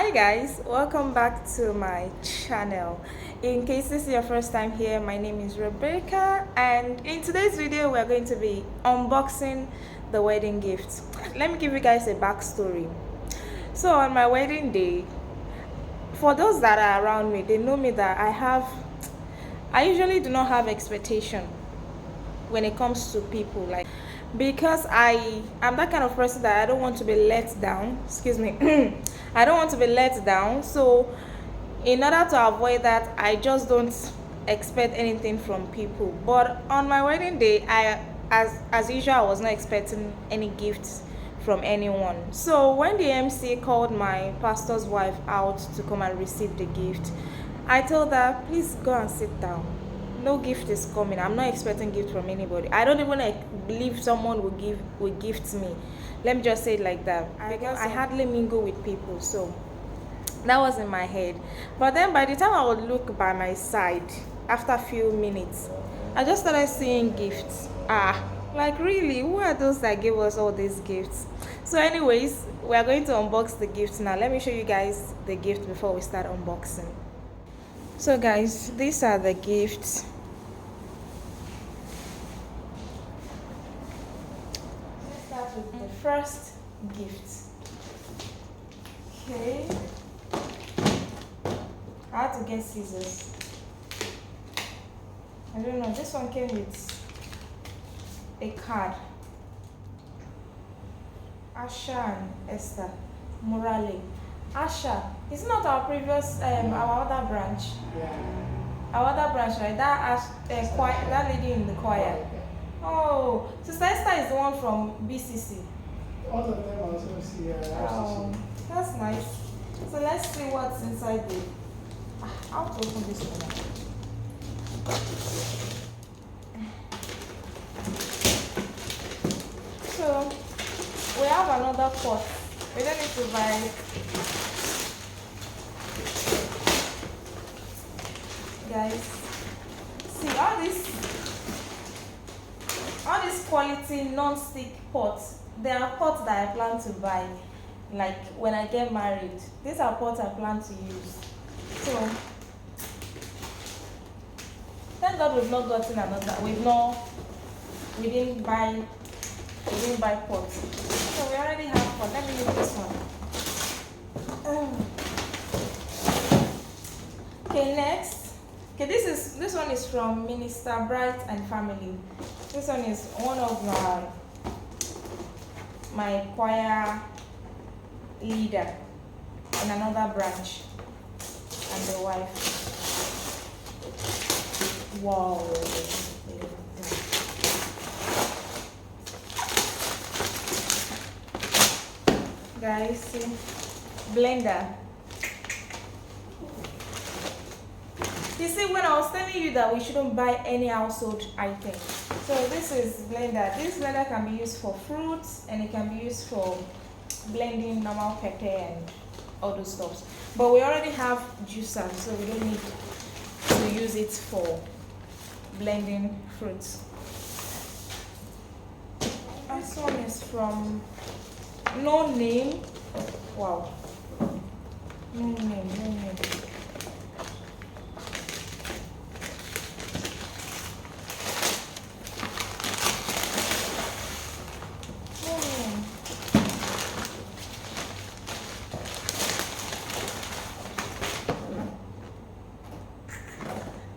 Hi guys, welcome back to my channel. In case this is your first time here, my name is Rebecca, and in today's video we're going to be unboxing the wedding gift. Let me give you guys a backstory. So on my wedding day, for those that are around me, they know me that I usually do not have expectation when it comes to people, like, because I'm that kind of person that I don't want to be let down. Excuse me. I don't want to be let down. So in order to avoid that, I just don't expect anything from people. But on my wedding day, as usual, I was not expecting any gifts from anyone. So when the MC called my pastor's wife out to come and receive the gift, I told her, please go and sit down. No gift is coming. I'm not expecting gift from anybody. I don't even believe someone will gift me. Let me just say it like that. I hardly mingle with people, so that was in my head. But then by the time I would look by my side, after a few minutes, I just started seeing gifts. Like, really, who are those that gave us all these gifts? So anyways, we are going to unbox the gifts now. Let me show you guys the gift before we start unboxing. So guys, these are the gifts. Let's start with the first gift. Okay. I had to get scissors. I don't know, this one came with a card. Asha and Esther Morale. Asha, it's not our previous, our other branch. Yeah. Our other branch, right? That lady in the choir. Oh, Sister Esther is the one from BCC. All of them are also see. Oh, that's nice. So let's see what's inside the. How to open this one? So we have another pot. We don't need to buy. Guys, see all these quality non-stick pots. They are pots that I plan to buy, like when I get married. These are pots I plan to use. So thank God we've not gotten another. We didn't buy pots. So we already have one. Let me use this one. Okay, next. Okay, this one is from Minister Bright and Family. This one is one of my choir leader in another branch and the wife. Wow. Guys, see, blender. You see, when I was telling you that we shouldn't buy any household item, so this is blender. This blender can be used for fruits and it can be used for blending normal pepper and all those stuff. But we already have juicer, so we don't need to use it for blending fruits. This one is from No Name. Wow. No name.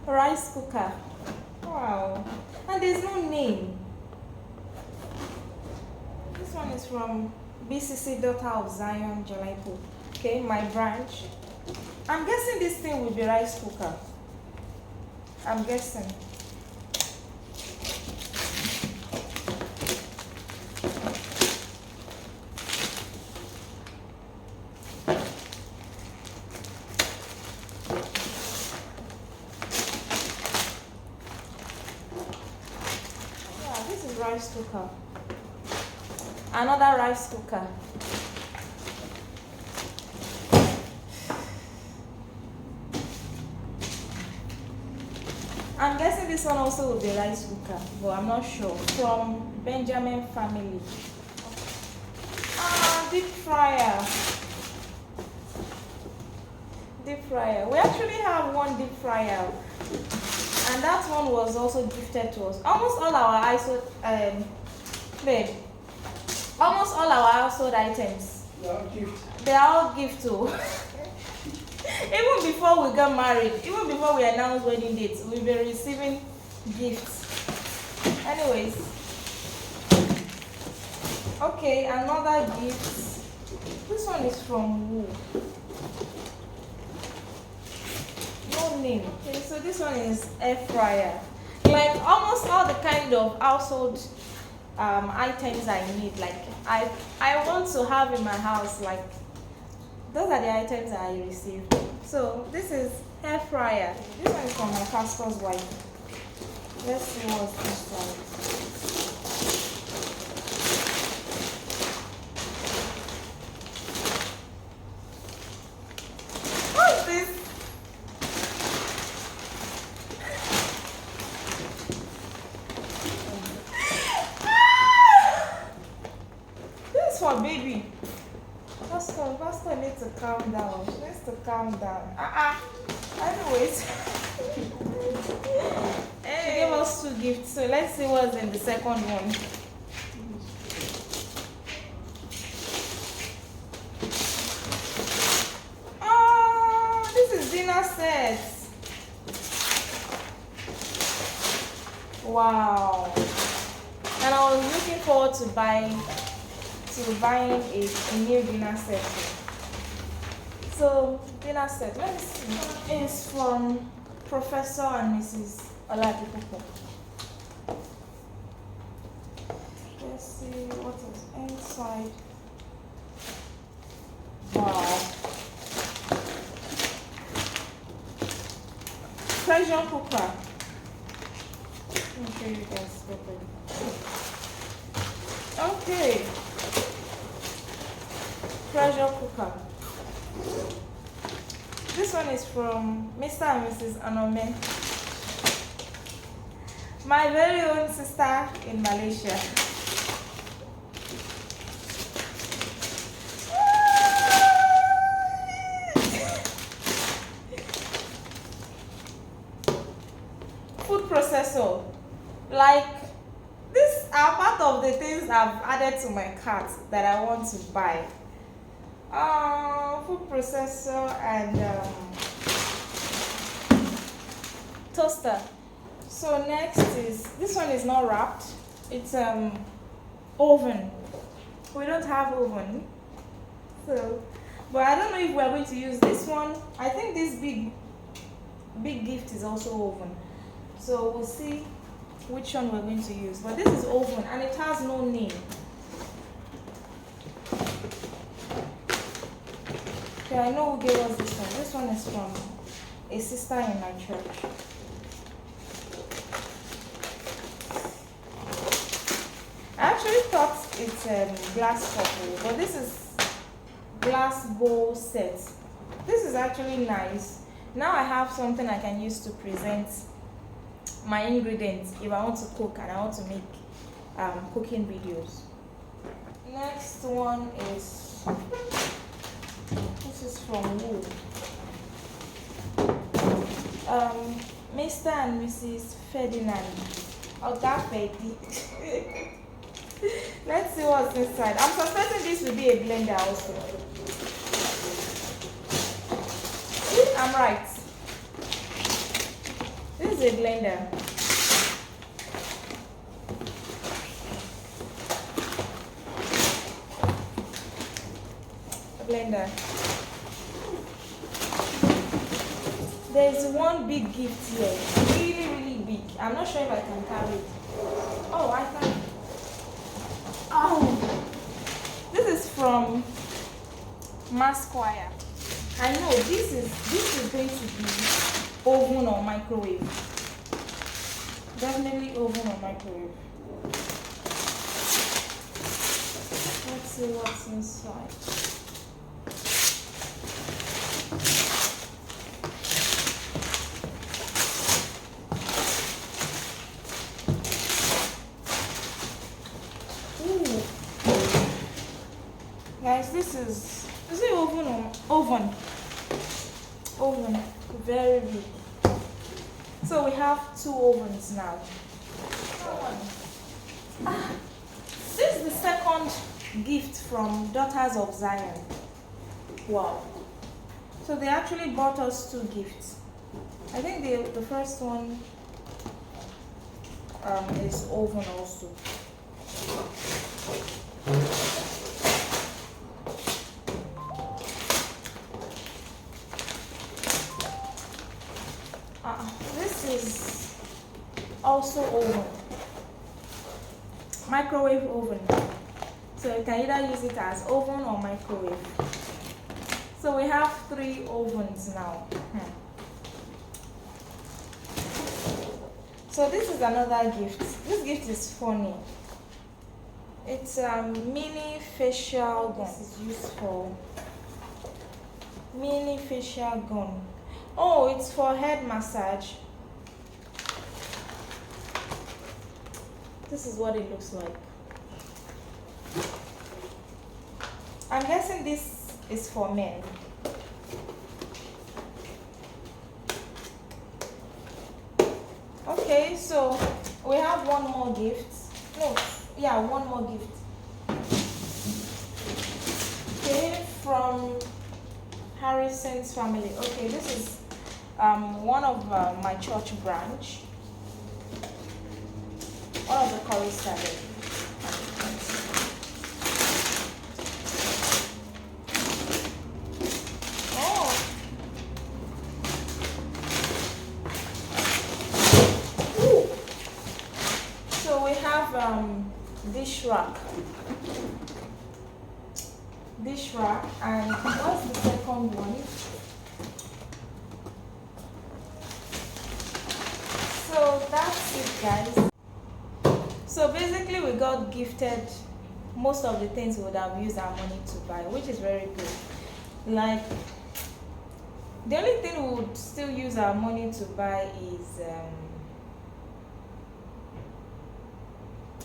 Rice cooker. Wow. And there's no name. This one is from BCC Daughter of Zion Jalaipo. Okay, my branch. I'm guessing this thing will be rice cooker. I'm guessing. Rice cooker. Another rice cooker. I'm guessing this one also will be rice cooker, but I'm not sure. From Benjamin Family. Deep fryer. Deep fryer. We actually have one deep fryer, and that one was also gifted to us. Almost all our household, babe, almost all our household items, Yeah, gift. they are all gift too. Even before we got married, even before we announced wedding dates, we've been receiving gifts. Anyways, okay, another gift. This one is from who? No name. Okay, so this one is air fryer. Like almost all the kind of household items I need. Like I want to have in my house. Like those are the items that I received. So this is air fryer. This one is from my pastor's wife. Let's see what's inside. What's this? This is for baby. Pastor needs to calm down. She needs to calm down. Anyways. She gave us 2 gifts, so let's see what's in the second one. Oh, this is dinner set. Wow. And I was looking forward to buying a new dinner set. So dinner set, let me see. It's from Professor and Mrs. Oladipupo. Let's see what is inside. Wow. Pressure cooker. Let me show you guys properly. Okay. Pressure cooker. This one is from Mr. and Mrs. Anome, my very own sister in Malaysia. Food processor. Like, these are part of the things I've added to my cart that I want to buy. Food processor and toaster. So next is, this one is not wrapped. It's oven. We don't have oven. So, but I don't know if we're going to use this one. I think this big gift is also oven. So we'll see which one we're going to use. But this is oven and it has no name. Okay, I know who gave us this one. This one is from a sister in my church. I actually thought it's glass bottle, but this is glass bowl set. This is actually nice. Now I have something I can use to present my ingredients if I want to cook and I want to make cooking videos. Next one is, this is from who? Mr. and Mrs. Ferdinand. Ogafedi. Let's see what's inside. I'm suspecting this will be a blender also. I'm right. This is a blender. A blender. There's one big gift here. Really big. I'm not sure if I can carry it. Oh, I can. Oh, this is from Masquire. I know this is going to be oven or microwave. Definitely oven or microwave. Let's see what's inside. Ooh. Guys, this is it oven or oven? oven very big. So we have 2 ovens now. This is the second gift from Daughters of Zion. Wow. So they actually bought us 2 gifts. I think the first one is oven also. This is also oven. Microwave oven. So you can either use it as oven or microwave. So we have 3 ovens now. So this is another gift. This gift is funny. It's a mini facial gun. This is used for mini facial gun. Oh, it's for head massage. This is what it looks like. I'm guessing this is for men. Okay, so we have one more gift. No, yeah, one more gift. Okay, from Harrison's family. Okay, this is one of my church branch. One of the choristers. So we have dish rack, and what's the second one? So that's it, guys. So basically we got gifted most of the things we would have used our money to buy, which is very good. Like, the only thing we would still use our money to buy is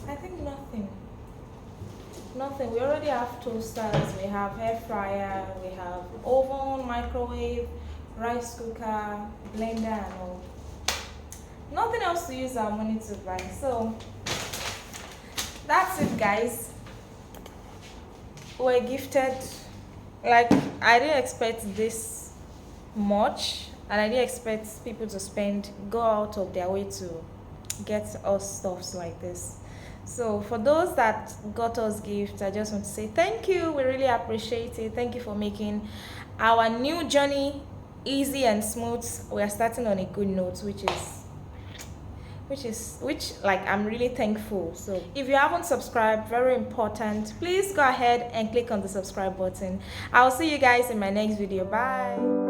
I think nothing. We already have toasters, we have air fryer, we have oven, microwave, rice cooker, blender and all. Nothing else to use our money to buy. So that's it, guys. We're gifted. Like, I didn't expect this much, and I didn't expect people to go out of their way to get us stuffs like this. So for those that got us gifts, I just want to say thank you. We really appreciate it. Thank you for making our new journey easy and smooth. We are starting on a good note, which like I'm really thankful. So if you haven't subscribed, very important, please go ahead and click on the subscribe button. I'll see you guys in my next video. Bye.